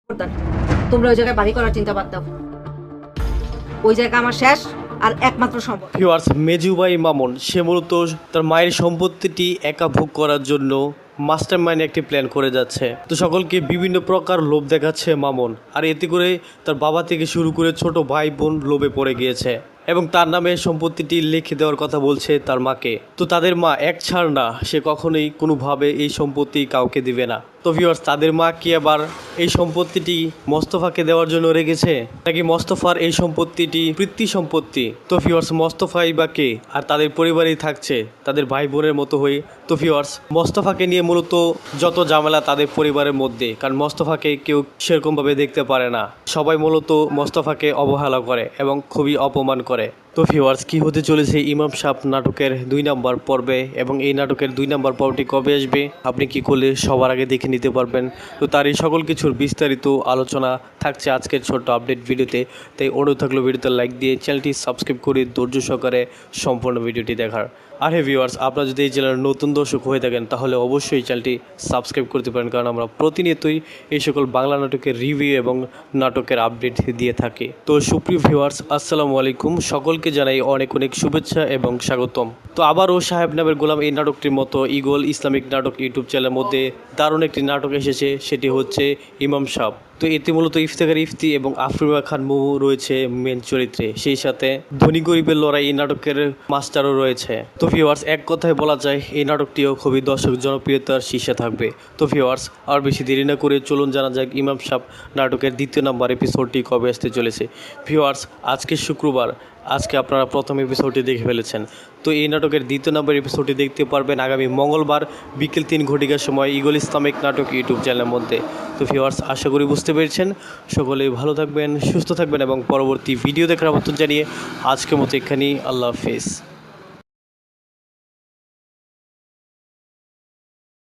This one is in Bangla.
খবরদার, তোমরা ওই জায়গায় বাড়ি করার চিন্তা বাদ দাও। ওই জায়গা আমার শেষ আর একমাত্র সম্ভব। ভিউয়ার্স, মেজুবাই মামুন সে মূলত তার মায়ের সম্পত্তিটি একা ভোগ করার জন্য মাস্টার মাইন্ড একটি প্ল্যান করে যাচ্ছে। তো সকলকে বিভিন্ন প্রকার লোভ দেখাচ্ছে মামুন, আর এতে করে তার বাবা থেকে শুরু করে ছোট ভাই বোন লোভে পড়ে গিয়েছে এবং তার নামে সম্পত্তিটি লিখে দেওয়ার কথা বলছে তার মাকে। তো তাদের মা এক ছাড় না, সে কখনোই কোনোভাবে এই সম্পত্তি কাউকে দিবে না। তো ভিউয়ার্স, তাদের মা কি আবার এই সম্পত্তিটি মোস্তফাকে দেওয়ার জন্য রেখেছে, নাকি মোস্তফার এই সম্পত্তিটি পিতৃ সম্পত্তি? তো ভিউয়ার্স, মোস্তফাই বা কে, আর তাদের পরিবারেই থাকছে তাদের ভাই বোনের মতো হয়ে। তো ভিউয়ার্স, মোস্তফাকে নিয়ে মূলত যত ঝামেলা তাদের পরিবারের মধ্যে, কারণ মোস্তফাকে কেউ সেরকমভাবে দেখতে পারে না। সবাই মূলত মোস্তফাকে অবহেলা করে এবং খুবই অপমান করে। তো ভিউয়ার্স, কি হতে চলেছে ইমাম সাহেব নাটকের 2 নম্বর পর্বে, এবং এই নাটকের 2 নম্বর পর্বটি কবে আসবে, আপনি কি করলে সবার আগে দেখে নিতে পারবেন? তো তার এই সকল কিছুর বিস্তারিত আলোচনা থাকছে আজকের ছোট্ট আপডেট ভিডিওতে। তাই অনুরোধ থাকলো ভিডিওতে লাইক দিয়ে চ্যানেলটি সাবস্ক্রাইব করে ধৈর্য সহকারে সম্পূর্ণ ভিডিওটি দেখার। আর হে ভিউয়ার্স, আপনারা যদি এই চ্যানেলের নতুন দর্শক হয়ে থাকেন তাহলে অবশ্যই চ্যানেলটি সাবস্ক্রাইব করতে পারেন, কারণ আমরা প্রতিনিয়তই এই সকল বাংলা নাটকের রিভিউ এবং নাটকের আপডেট দিয়ে থাকি। তো সুপ্রিয় ভিউয়ার্স, আসসালামু আলাইকুম, সকলকে জানাই অনেক অনেক শুভেচ্ছা এবং স্বাগতম। তো আবারও সাহেব নামের গোলাম এই নাটকটির মতো ইগল ইসলামিক নাটক ইউটিউব চ্যানেলের মধ্যে দারুণ একটি নাটক এসেছে, সেটি হচ্ছে ইমাম সাহেব। তো এতে মূলত ইফতেখার ইফতি এবং আফরিমা খান মুমু রয়েছে মেন চরিত্রে, সেই সাথে ধনী গরিবের লড়াই এই নাটকের মাস্টারও রয়েছে। তো ভিউয়ার্স, এক কথায় বলা যায় এই নাটকটিও খুবই দর্শক জনপ্রিয়তার শীর্ষে থাকবে। তো ভিউয়ার্স, আর বেশি দেরি না করে চলুন জানা যাক ইমাম সাহেব নাটকের 2 নম্বর এপিসোডটি কবে আসতে চলেছে। ভিউয়ার্স, আজকে শুক্রবার, আজকে আপনারা প্রথম এপিসোডটি দেখে ফেলেছেন। তো এই নাটকের 2 নম্বর এপিসোডটি দেখতে পারবেন আগামী মঙ্গলবার বিকেল 3 ঘটিকার সময় ইগল ইসলামিক নাটক ইউটিউব চ্যানেলের মধ্যে। তো ভিউয়ার্স, আশা করি বুঝতে পেরেছেন। সকলেই ভালো থাকবেন, সুস্থ থাকবেন এবং পরবর্তী ভিডিও দেখার আমন্ত্রণ জানিয়ে আজকের মতো এখানেই আল্লাহ হাফেজ।